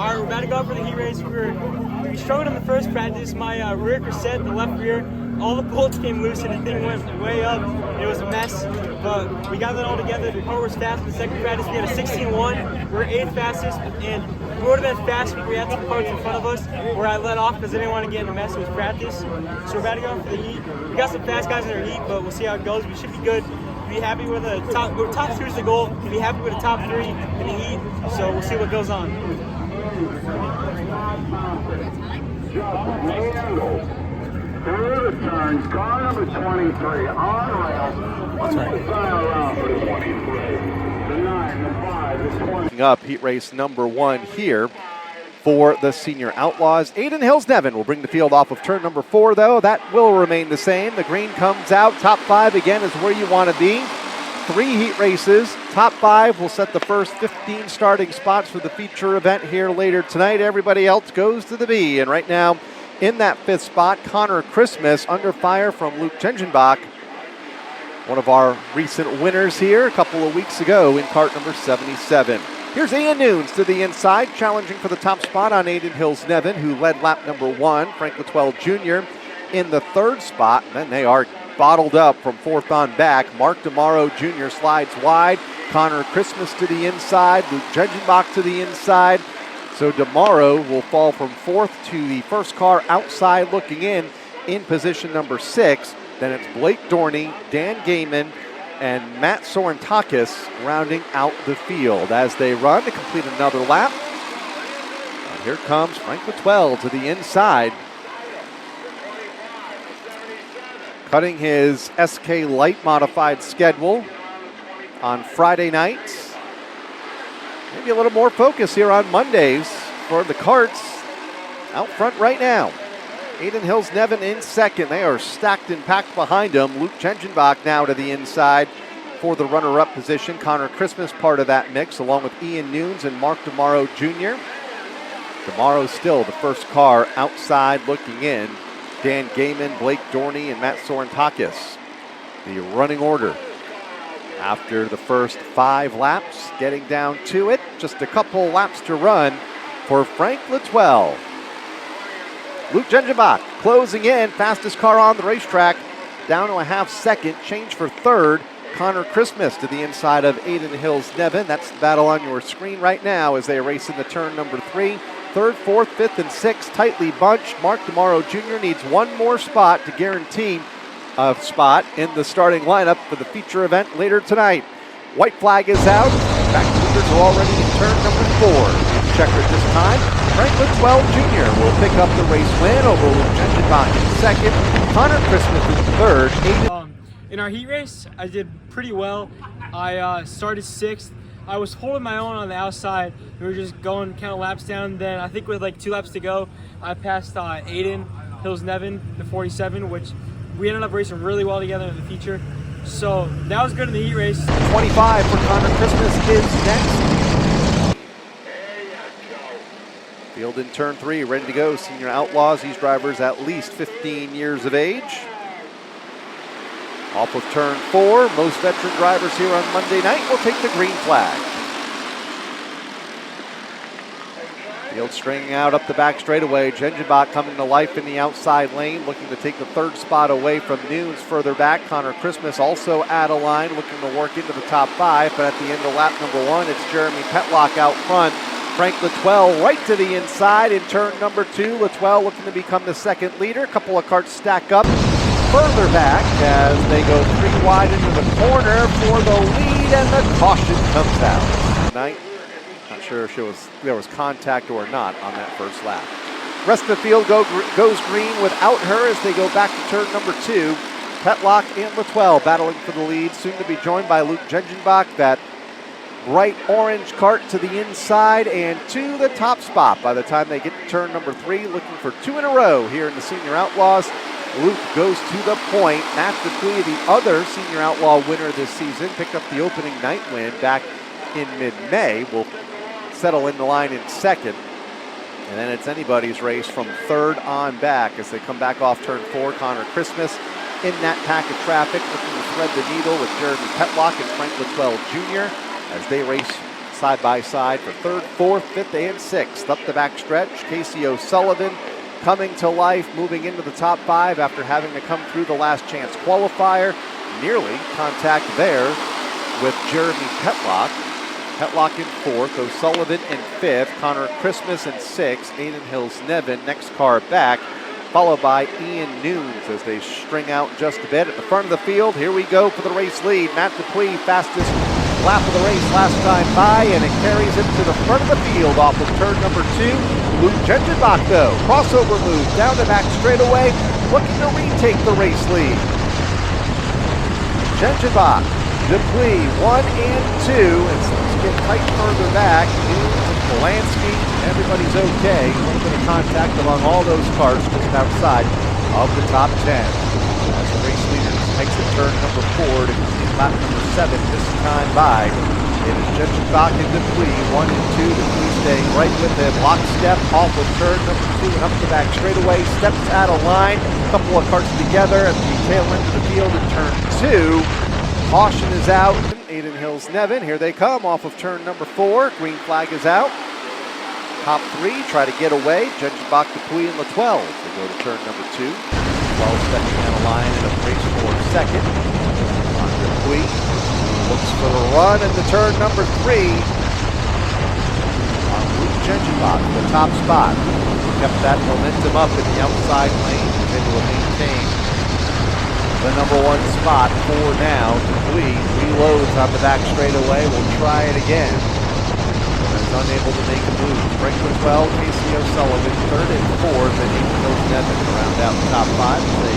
Alright, we're about to go out for the heat race. We struggled in the first practice. My rear cassette, the left rear, all the bolts came loose and the thing went way up. It was a mess, but we got that all together. The car was fast. The second practice, we had a 16.1. We were 8th fastest, and we would have been fast if we had some carts in front of us where I let off because I didn't want to get in a mess. It was practice. So we're about to go out for the heat. We got some fast guys in our heat, but we'll see how it goes. We should be good. Be happy with the top. Top 2 is the goal. Be happy with the top 3 in the heat. So we'll see what goes on. Through the turns, car number 23 on rails. One final round for the 23. The 9, the 5, the 20. Up heat race number 1 here for the Senior Outlaws. Aiden Hills-Nevin will bring the field off of turn number 4, though. That will remain the same. The green comes out. Top 5 again is where you want to be. 3 heat races. Top 5 will set the first 15 starting spots for the feature event here later tonight. Everybody else goes to the B. And right now, in that 5th spot, Connor Christmas under fire from Luke Gengenbach. One of our recent winners here a couple of weeks ago in kart number 77. Here's Ian Nunes to the inside, challenging for the top spot on Aiden Hills-Nevin, who led lap number 1. Frank Litwell Jr. in the 3rd spot. And then they are bottled up from 4th on back. Mark DeMauro Jr. slides wide. Connor Christmas to the inside. Luke Gengenbach to the inside. So DeMauro will fall from 4th to the first car outside looking in position number 6. Then it's Blake Dorney, Dan Gaiman, and Matt Sorentakis rounding out the field as they run to complete another lap. And here comes Frank Litwell to the inside. Cutting his SK Light modified schedule on Friday nights. Maybe a little more focus here on Mondays for the karts out front right now. Aiden Hills-Nevin in 2nd. They are stacked and packed behind him. Luke Gengenbach now to the inside for the runner-up position. Connor Christmas part of that mix, along with Ian Nunes and Mark DeMauro Jr. DeMauro still the first car outside looking in. Dan Gaiman, Blake Dorney, and Matt Sorentakis. The running order after the first 5 laps, getting down to it. Just a couple laps to run for Frank Litwell. Luke Gengenbach closing in, fastest car on the racetrack, down to a half second, change for 3rd. Connor Christmas to the inside of Aiden Hills-Nevin. That's the battle on your screen right now as they race into turn number 3. 3rd, 4th, 5th, and 6th tightly bunched. Mark DeMauro Jr. needs one more spot to guarantee a spot in the starting lineup for the feature event later tonight. White flag is out. Back leaders are already in turn number 4. Checker this time. Frank Litwell Jr. will pick up the race win over Luke Gengenbach in 2nd. Connor Christmas in 3rd. In our heat race, I did pretty well. I started 6th. I was holding my own on the outside. We were just going kind of laps down. Then I think with like 2 laps to go, I passed Aiden Hills-Nevin, the 47, which we ended up racing really well together in the feature. So that was good in the heat race. 25 for Connor Christmas is next. Field in turn 3, ready to go. Senior Outlaws, these drivers at least 15 years of age. Off of turn 4, most veteran drivers here on Monday night will take the green flag. Field stringing out up the back straightaway. Gengenbach coming to life in the outside lane, looking to take the 3rd spot away from Nunes further back. Connor Christmas also at a line, looking to work into the top 5, but at the end of lap number 1, it's Jeremy Petlock out front. Frank Litwell right to the inside in turn number 2. Litwell looking to become the 2nd leader. A couple of karts stack up further back as they go 3 wide into the corner for the lead, and the caution comes out. Tonight, not sure if there was contact or not on that first lap. Rest of the field goes green without her as they go back to turn number 2. Petlock and Litwell battling for the lead, soon to be joined by Luke Gengenbach. That bright orange kart to the inside and to the top spot by the time they get to turn number 3, looking for 2 in a row here in the Senior Outlaws. Luke goes to the point. Matt Dupuy, the other Senior Outlaw winner this season, picked up the opening night win back in mid-May, will settle in the line in 2nd. And then it's anybody's race from 3rd on back as they come back off turn 4. Connor Christmas in that pack of traffic, looking to thread the needle with Jeremy Petlock and Frank Litwell Jr. as they race side by side for third, fourth, fifth, and sixth. Up the back stretch, Casey O'Sullivan coming to life, moving into the top 5 after having to come through the last chance qualifier. Nearly contact there with Jeremy Petlock. Petlock in 4th, O'Sullivan in 5th, Connor Christmas in 6th, Aiden Hills-Nevin next car back, followed by Ian Nunes as they string out just a bit. At the front of the field, here we go for the race lead. Matt Dupuis, fastest lap of the race last time by, and it carries him to the front of the field off of turn number 2. Luke Gengenbach, though, crossover move down the back straightaway, looking to retake the race lead. Gengenbach, Dupuis, 1 and 2, and things get tight further back. Nunes and Polanski, everybody's okay. A little bit of contact among all those cars just outside of the top 10. As the race leader exit turn number 4 to complete lap number 7 this time by. It is Gengenbach and Dupuis, 1 and 2. Dupuis staying right with him. Lockstep off of turn number 2 and up the back straightaway. Steps out of line. A couple of carts together at the tail end of the field in turn 2. Caution is out. Aiden Hills-Nevin, here they come off of turn number 4. Green flag is out. Top 3 try to get away. Gengenbach, Dupuis in the 12. They go to turn number 2. 12 stepping out of line in a race for second. On Dupuis. Looks for the run into turn number 3. On Luke Gengenbach, the top spot. Kept that momentum up in the outside lane. Was able to maintain the number 1 spot for now. Dupuis reloads on the back straightaway. We'll try it again. Is unable to make a move. Franklin 12, Casey O'Sullivan, 3rd and 4th, and Aiden Hills-Nevin to round out the top 5 as they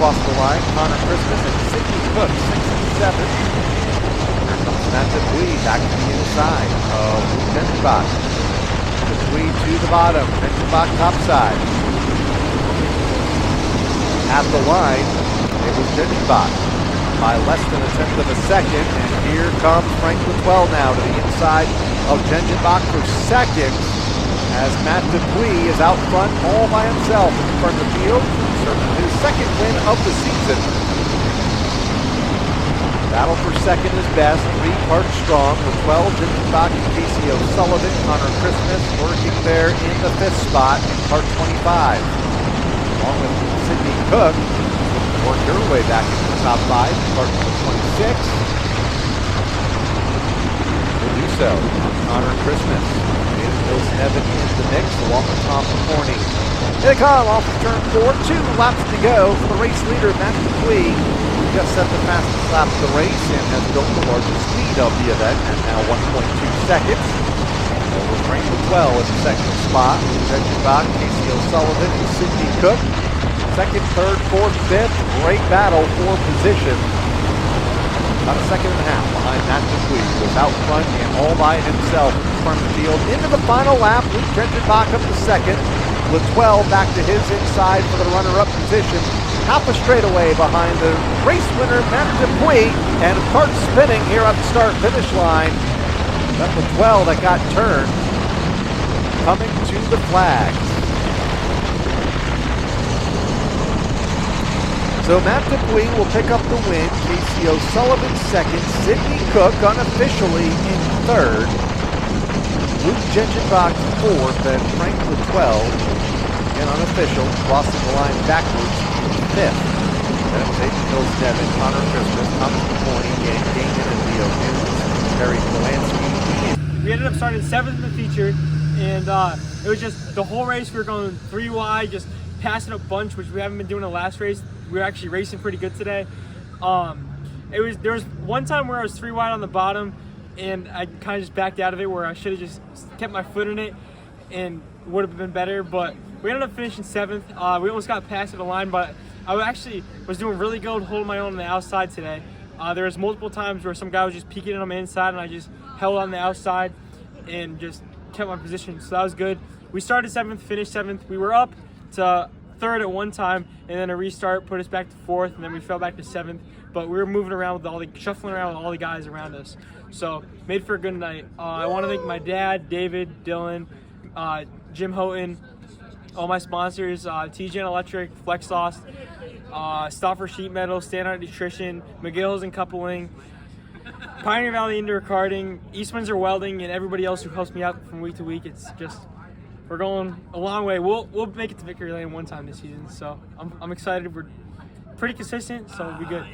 cross the line. Connor Christmas and Sidney Cook, 6th and 7th. Here comes Matt Dupuis back to the inside of Gengenbach. Dupuis to the bottom, Gengenbach top side. At the line, it was Gengenbach by less than a tenth of a second, and here comes Franklin 12 now to the inside of Gengenbach for second as Matt Dupuis is out front all by himself in the front of the field, serving his second win of the season. Battle for second is best, 3 parts strong with 12, Gengenbach and Casey O'Sullivan. Connor Christmas working there in the 5th spot in part 25. Along with Sidney Cook, worked her way back into the top 5 in part number 26. Will do so. Connor Christmas. Aiden Hills-Nevin in the mix along with Tom McCorney. Here they come off of turn 4. 2 laps to go for the race leader, Matt Dupuis, who just set the fastest lap of the race and has built the largest lead of the event at now 1.2 seconds. Over Franklin 12 at the second spot. Gengenbach, Casey O'Sullivan, and Sidney Cook. Second, third, fourth, fifth. Great battle for position. About a second and a half behind Matt Dupuis, who was out front and all by himself in front of the field. Into the final lap, Luke Gengenbach up to second, with 12 back to his inside for the runner-up position. Half a straightaway behind the race winner, Matt Dupuis, and kart spinning here at the start-finish line. That's the 12 that got turned, coming to the flags. So Matt Dupuis will pick up the win. Casey O'Sullivan second. Sidney Cook unofficially in 3rd. Luke Gengenbach 4th, and Franklin 12, again unofficial, crossing the line backwards in 5th. Then it was Aiden Hills-Nevin, Connor Christmas, Thomas McCorney, Dan Gaiman, and Leo Nunes, Terry Polanski. We ended up starting 7th in the feature, and it was just the whole race we were going 3 wide, just passing a bunch, which we haven't been doing the last race. We were actually racing pretty good today. There was one time where I was 3 wide on the bottom, and I kind of just backed out of it, where I should have just kept my foot in it and would have been better. But we ended up finishing 7th. We almost got past the line, but I actually was doing really good holding my own on the outside today. There was multiple times where some guy was just peeking in on my inside, and I just held on the outside and just kept my position. So that was good. We started 7th, finished 7th. We were up to 3rd at one time, and then a restart put us back to 4th, and then we fell back to 7th. But we were moving around with shuffling around with all the guys around us. So made for a good night. I want to thank my dad, David, Dylan, Jim Houghton, all my sponsors, TGN Electric, Flex Sauce, Stafford Sheet Metal, Standard Nutrition, McGill's and Coupling, Pioneer Valley Indoor Karting, East Windsor Welding, and everybody else who helps me out from week to week. It's just, we're going a long way. We'll make it to victory lane one time this season. So I'm excited. We're pretty consistent, so we'll be good.